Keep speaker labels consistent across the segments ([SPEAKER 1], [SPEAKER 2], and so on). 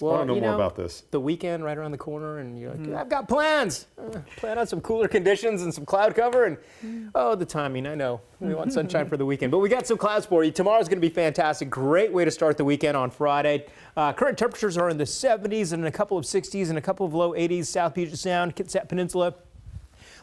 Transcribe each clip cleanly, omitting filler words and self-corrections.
[SPEAKER 1] Well,
[SPEAKER 2] I want to know more about this.
[SPEAKER 1] The weekend right around the corner, and you're like, I've got plans. Plan on some cooler conditions and some cloud cover, and oh, the timing, I know. We want sunshine for the weekend, but we got some clouds for you. Tomorrow's going to be fantastic. Great way to start the weekend on Friday. Current temperatures are in the 70s and a couple of 60s and a couple of low 80s, South Puget Sound, Kitsap Peninsula.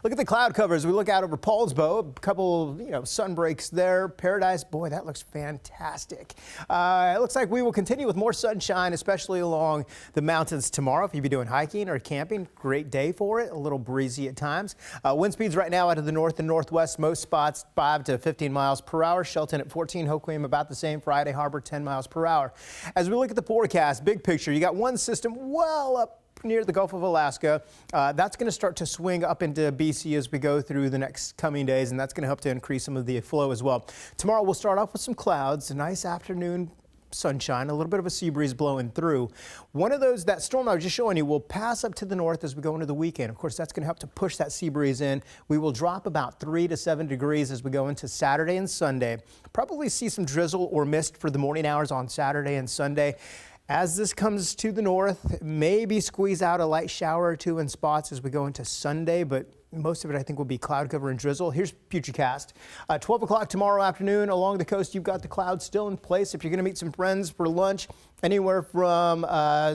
[SPEAKER 1] Look at the cloud cover as we look out over Paulsbo. A couple, sun breaks there. Paradise, boy, that looks fantastic. It looks like we will continue with more sunshine, especially along the mountains tomorrow. If you'll be doing hiking or camping, great day for it. A little breezy at times. Wind speeds right now out of the north and northwest. Most spots 5 to 15 miles per hour. Shelton at 14, Hoquiam about the same. Friday Harbor 10 miles per hour. As we look at the forecast, big picture, you got one system well up near the Gulf of Alaska. That's going to start to swing up into BC as we go through the next coming days, and that's going to help to increase some of the flow as well. Tomorrow we'll start off with some clouds, a nice afternoon sunshine, a little bit of a sea breeze blowing through. One of those, that storm I was just showing you, will pass up to the north as we go into the weekend. Of course, that's going to help to push that sea breeze in. We will drop about 3 to 7 degrees as we go into Saturday and Sunday. Probably see some drizzle or mist for the morning hours on Saturday and Sunday. As this comes to the north, maybe squeeze out a light shower or two in spots as we go into Sunday, but most of it I think will be cloud cover and drizzle. Here's Futurecast. 12 o'clock tomorrow afternoon along the coast, you've got the clouds still in place. If you're going to meet some friends for lunch, anywhere from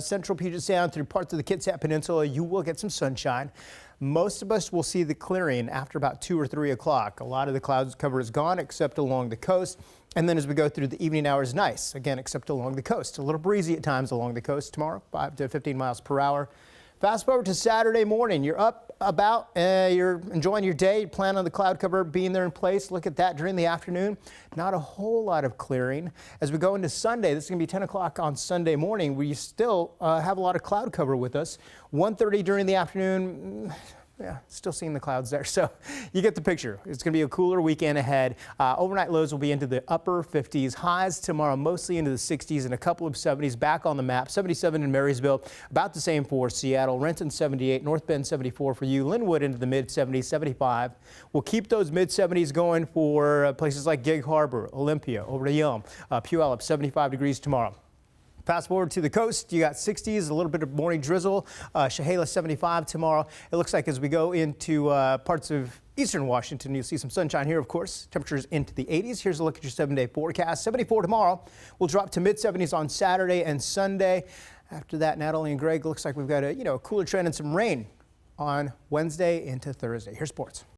[SPEAKER 1] central Puget Sound through parts of the Kitsap Peninsula, you will get some sunshine. Most of us will see the clearing after about 2 or 3 o'clock. A lot of the clouds cover is gone except along the coast. And then as we go through the evening hours, nice, again, except along the coast. A little breezy at times along the coast tomorrow, 5 to 15 miles per hour. Fast forward to Saturday morning. You're up, about, you're enjoying your day. You plan on the cloud cover being there in place. Look at that during the afternoon. Not a whole lot of clearing. As we go into Sunday, this is going to be 10 o'clock on Sunday morning. We still have a lot of cloud cover with us. 1:30 during the afternoon. Yeah, still seeing the clouds there. So you get the picture. It's going to be a cooler weekend ahead. Overnight lows will be into the upper 50s. Highs tomorrow mostly into the 60s and a couple of 70s back on the map. 77 in Marysville, about the same for Seattle. Renton 78, North Bend 74 for you. Linwood into the mid 70s, 75. We'll keep those mid 70s going for places like Gig Harbor, Olympia, over to Yelm. Puyallup 75 degrees tomorrow. Fast forward to the coast, you got 60s, a little bit of morning drizzle. Chehalis 75 tomorrow. It looks like as we go into parts of eastern Washington, you'll see some sunshine here, of course. Temperatures into the 80s. Here's a look at your 7-day forecast. 74 tomorrow. We'll drop to mid 70s on Saturday and Sunday. After that, Natalie and Greg, looks like we've got a cooler trend and some rain on Wednesday into Thursday. Here's sports.